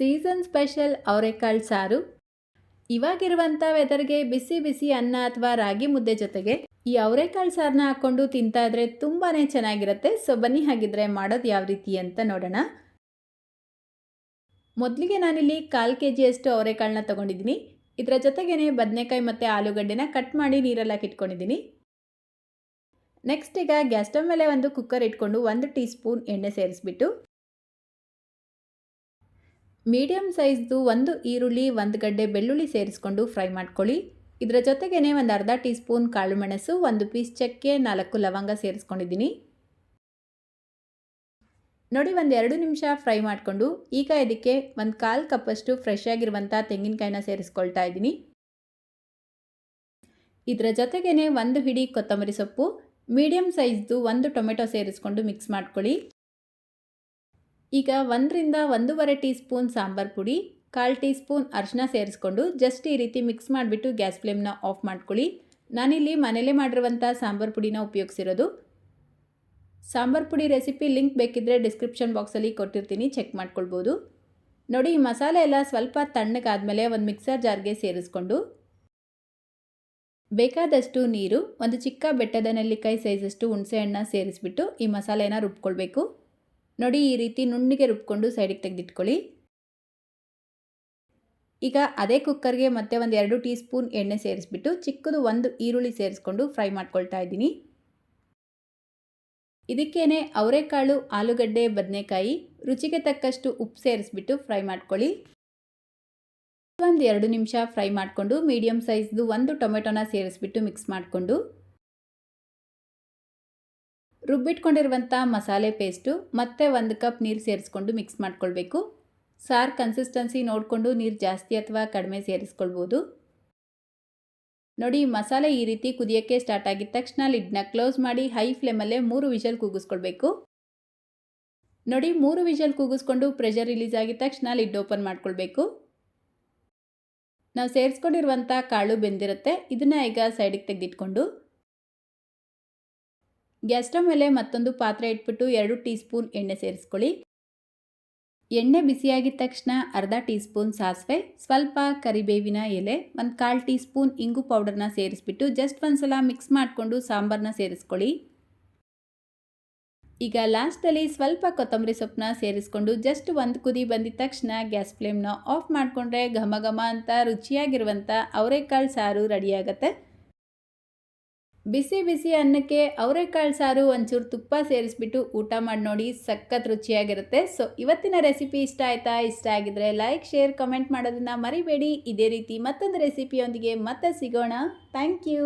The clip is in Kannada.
ಸೀಸನ್ ಸ್ಪೆಷಲ್ ಅವರೆಕಾಳು ಸಾರು. ಇವಾಗಿರುವಂಥ ವೆದರ್ಗೆ ಬಿಸಿ ಬಿಸಿ ಅನ್ನ ಅಥವಾ ರಾಗಿ ಮುದ್ದೆ ಜೊತೆಗೆ ಈ ಅವರೆಕಾಳು ಸಾರನ್ನ ಹಾಕ್ಕೊಂಡು ತಿಂತಾ ಇದ್ರೆ ತುಂಬಾ ಚೆನ್ನಾಗಿರುತ್ತೆ. ಸೊ ಬನ್ನಿ ಹಾಗಿದ್ರೆ ಮಾಡೋದು ಯಾವ ರೀತಿ ಅಂತ ನೋಡೋಣ. ಮೊದಲಿಗೆ ನಾನಿಲ್ಲಿ 1/4 kg ಅವರೆಕಾಳನ್ನ ತೊಗೊಂಡಿದ್ದೀನಿ. ಇದರ ಜೊತೆಗೇನೆ ಬದನೆಕಾಯಿ ಮತ್ತು ಆಲೂಗಡ್ಡೆನ ಕಟ್ ಮಾಡಿ ನೀರಲ್ಲಿ ಹಾಕಿಟ್ಕೊಂಡಿದ್ದೀನಿ. ನೆಕ್ಸ್ಟ್ ಈಗ ಗ್ಯಾಸ್ ಸ್ಟವ್ ಮೇಲೆ ಒಂದು ಕುಕ್ಕರ್ ಇಟ್ಕೊಂಡು 1 ಟೀ ಸ್ಪೂನ್ ಎಣ್ಣೆ ಸೇರಿಸ್ಬಿಟ್ಟು ಮೀಡಿಯಂ ಸೈಜ್ದು 1 ಈರುಳ್ಳಿ 1 ಗಡ್ಡೆ ಬೆಳ್ಳುಳ್ಳಿ ಸೇರಿಸ್ಕೊಂಡು ಫ್ರೈ ಮಾಡ್ಕೊಳ್ಳಿ. ಇದರ ಜೊತೆಗೇನೆ ಒಂದು ಅರ್ಧ ಟೀ ಸ್ಪೂನ್ ಕಾಳು ಮೆಣಸು, 1 ಪೀಸ್ ಚಕ್ಕೆ, 4 ಲವಂಗ ಸೇರಿಸ್ಕೊಂಡಿದ್ದೀನಿ. ನೋಡಿ, 1-2 ನಿಮಿಷ ಫ್ರೈ ಮಾಡಿಕೊಂಡು ಈಗ ಇದಕ್ಕೆ 1/4 ಕಪ್ಪಷ್ಟು ಫ್ರೆಶ್ ಆಗಿರುವಂಥ ತೆಂಗಿನಕಾಯಿನ ಸೇರಿಸ್ಕೊಳ್ತಾ ಇದ್ದೀನಿ. ಇದರ ಜೊತೆಗೇನೆ 1 ಹಿಡಿ ಕೊತ್ತಂಬರಿ ಸೊಪ್ಪು, ಮೀಡಿಯಂ ಸೈಜ್ದು 1 ಟೊಮೆಟೊ ಸೇರಿಸ್ಕೊಂಡು ಮಿಕ್ಸ್ ಮಾಡ್ಕೊಳ್ಳಿ. ಈಗ 1ರಿಂದ 1.5 ಟೀ ಸ್ಪೂನ್ ಸಾಂಬಾರು ಪುಡಿ, 1/4 ಟೀ ಸ್ಪೂನ್ ಅರಿಶಿನ ಸೇರಿಸ್ಕೊಂಡು ಜಸ್ಟ್ ಈ ರೀತಿ ಮಿಕ್ಸ್ ಮಾಡಿಬಿಟ್ಟು ಗ್ಯಾಸ್ ಫ್ಲೇಮ್ನ ಆಫ್ ಮಾಡ್ಕೊಳ್ಳಿ. ನಾನಿಲ್ಲಿ ಮನೇಲೇ ಮಾಡಿರುವಂಥ ಸಾಂಬಾರು ಪುಡಿನ ಉಪಯೋಗಿಸಿರೋದು. ಸಾಂಬಾರು ಪುಡಿ ರೆಸಿಪಿ ಲಿಂಕ್ ಬೇಕಿದ್ದರೆ ಡಿಸ್ಕ್ರಿಪ್ಷನ್ ಬಾಕ್ಸಲ್ಲಿ ಕೊಟ್ಟಿರ್ತೀನಿ, ಚೆಕ್ ಮಾಡ್ಕೊಳ್ಬೋದು. ನೋಡಿ, ಈ ಮಸಾಲೆ ಎಲ್ಲ ಸ್ವಲ್ಪ ತಣ್ಣಗಾದ್ಮೇಲೆ ಒಂದು ಮಿಕ್ಸರ್ ಜಾರ್ಗೆ ಸೇರಿಸ್ಕೊಂಡು ಬೇಕಾದಷ್ಟು ನೀರು, ಒಂದು ಚಿಕ್ಕ ಬೆಟ್ಟದ ನೆಲ್ಲಿಕಾಯಿ ಸೈಜಷ್ಟು ಹುಣಸೆಹಣ್ಣು ಸೇರಿಸ್ಬಿಟ್ಟು ಈ ಮಸಾಲೆನ ರುಬ್ಕೊಳ್ಬೇಕು. ನೋಡಿ, ಈ ರೀತಿ ನುಣ್ಣಗೆ ರುಬ್ಕೊಂಡು ಸೈಡಿಗೆ ತೆಗೆದಿಟ್ಕೊಳ್ಳಿ. ಈಗ ಅದೇ ಕುಕ್ಕರ್ಗೆ ಮತ್ತೆ 1-2 ಟೀ ಸ್ಪೂನ್ ಎಣ್ಣೆ ಸೇರಿಸ್ಬಿಟ್ಟು ಚಿಕ್ಕದು 1 ಈರುಳ್ಳಿ ಸೇರಿಸ್ಕೊಂಡು ಫ್ರೈ ಮಾಡ್ಕೊಳ್ತಾ ಇದ್ದೀನಿ. ಇದಕ್ಕೇನೆ ಅವರೆಕಾಳು, ಆಲೂಗಡ್ಡೆ, ಬದನೆಕಾಯಿ, ರುಚಿಗೆ ತಕ್ಕಷ್ಟು ಉಪ್ಪು ಸೇರಿಸ್ಬಿಟ್ಟು ಫ್ರೈ ಮಾಡ್ಕೊಳ್ಳಿ. 1-2 ನಿಮಿಷ ಫ್ರೈ ಮಾಡಿಕೊಂಡು ಮೀಡಿಯಂ ಸೈಜ್ದು 1 ಟೊಮೆಟೊನ ಸೇರಿಸ್ಬಿಟ್ಟು ಮಿಕ್ಸ್ ಮಾಡಿಕೊಂಡು ರುಬ್ಬಿಟ್ಕೊಂಡಿರುವಂಥ ಮಸಾಲೆ ಪೇಸ್ಟು ಮತ್ತು 1 ಕಪ್ ನೀರು ಸೇರಿಸ್ಕೊಂಡು ಮಿಕ್ಸ್ ಮಾಡ್ಕೊಳ್ಬೇಕು. ಸಾರು ಕನ್ಸಿಸ್ಟೆನ್ಸಿ ನೋಡಿಕೊಂಡು ನೀರು ಜಾಸ್ತಿ ಅಥವಾ ಕಡಿಮೆ ಸೇರಿಸ್ಕೊಳ್ಬೋದು. ನೋಡಿ, ಮಸಾಲೆ ಈ ರೀತಿ ಕುದಿಯೋಕ್ಕೆ ಸ್ಟಾರ್ಟ್ ಆಗಿದ ತಕ್ಷಣ ಲಿಡ್ನ ಕ್ಲೋಸ್ ಮಾಡಿ ಹೈ ಫ್ಲೇಮಲ್ಲೇ 3 ವಿಷಲ್ ಕೂಗಿಸ್ಕೊಳ್ಬೇಕು. ನೋಡಿ, 3 ವಿಷಲ್ ಕೂಗಿಸ್ಕೊಂಡು ಪ್ರೆಷರ್ ರಿಲೀಸ್ ಆಗಿದ ತಕ್ಷಣ ಲಿಡ್ ಓಪನ್ ಮಾಡ್ಕೊಳ್ಬೇಕು. ನಾವು ಸೇರಿಸ್ಕೊಂಡಿರುವಂಥ ಕಾಳು ಬೆಂದಿರುತ್ತೆ. ಇದನ್ನು ಈಗ ಸೈಡಿಗೆ ತೆಗೆದಿಟ್ಕೊಂಡು ಗ್ಯಾಸ್ ಸ್ಟವ್ ಮೇಲೆ ಮತ್ತೊಂದು ಪಾತ್ರೆ ಇಟ್ಬಿಟ್ಟು 2 ಟೀ ಸ್ಪೂನ್ ಎಣ್ಣೆ ಸೇರಿಸ್ಕೊಳ್ಳಿ. ಎಣ್ಣೆ ಬಿಸಿಯಾಗಿದ ತಕ್ಷಣ ಅರ್ಧ ಟೀ ಸ್ಪೂನ್ ಸಾಸಿವೆ, ಸ್ವಲ್ಪ ಕರಿಬೇವಿನ ಎಲೆ, 1/4 ಟೀ ಸ್ಪೂನ್ ಇಂಗು ಪೌಡರ್ನ ಸೇರಿಸ್ಬಿಟ್ಟು ಜಸ್ಟ್ ಒಂದ್ಸಲ ಮಿಕ್ಸ್ ಮಾಡಿಕೊಂಡು ಸಾಂಬಾರನ್ನ ಸೇರಿಸ್ಕೊಳ್ಳಿ. ಈಗ ಲಾಸ್ಟಲ್ಲಿ ಸ್ವಲ್ಪ ಕೊತ್ತಂಬರಿ ಸೊಪ್ಪನ್ನ ಸೇರಿಸ್ಕೊಂಡು ಜಸ್ಟ್ 1 ಕುದಿ ಬಂದಿದ ತಕ್ಷಣ ಗ್ಯಾಸ್ ಫ್ಲೇಮ್ನ ಆಫ್ ಮಾಡಿಕೊಂಡ್ರೆ ಘಮ ಘಮ ಅಂತ ರುಚಿಯಾಗಿರುವಂಥ ಅವರೆಕಾಳು ಸಾರು ರೆಡಿಯಾಗತ್ತೆ. ಬಿಸಿ ಬಿಸಿ ಅನ್ನಕ್ಕೆ ಅವರೆಕಾಳು ಸಾರು ಒಂಚೂರು ತುಪ್ಪ ಸೇರಿಸ್ಬಿಟ್ಟು ಊಟ ಮಾಡಿ ನೋಡಿ, ಸಖತ್ ರುಚಿಯಾಗಿರುತ್ತೆ. ಸೊ ಇವತ್ತಿನ ರೆಸಿಪಿ ಇಷ್ಟ ಆಯಿತಾ? ಇಷ್ಟ ಆಗಿದ್ರೆ ಲೈಕ್, ಶೇರ್, ಕಮೆಂಟ್ ಮಾಡೋದನ್ನು ಮರಿಬೇಡಿ. ಇದೇ ರೀತಿ ಮತ್ತೊಂದು ರೆಸಿಪಿಯೊಂದಿಗೆ ಮತ್ತೆ ಸಿಗೋಣ. Thank you.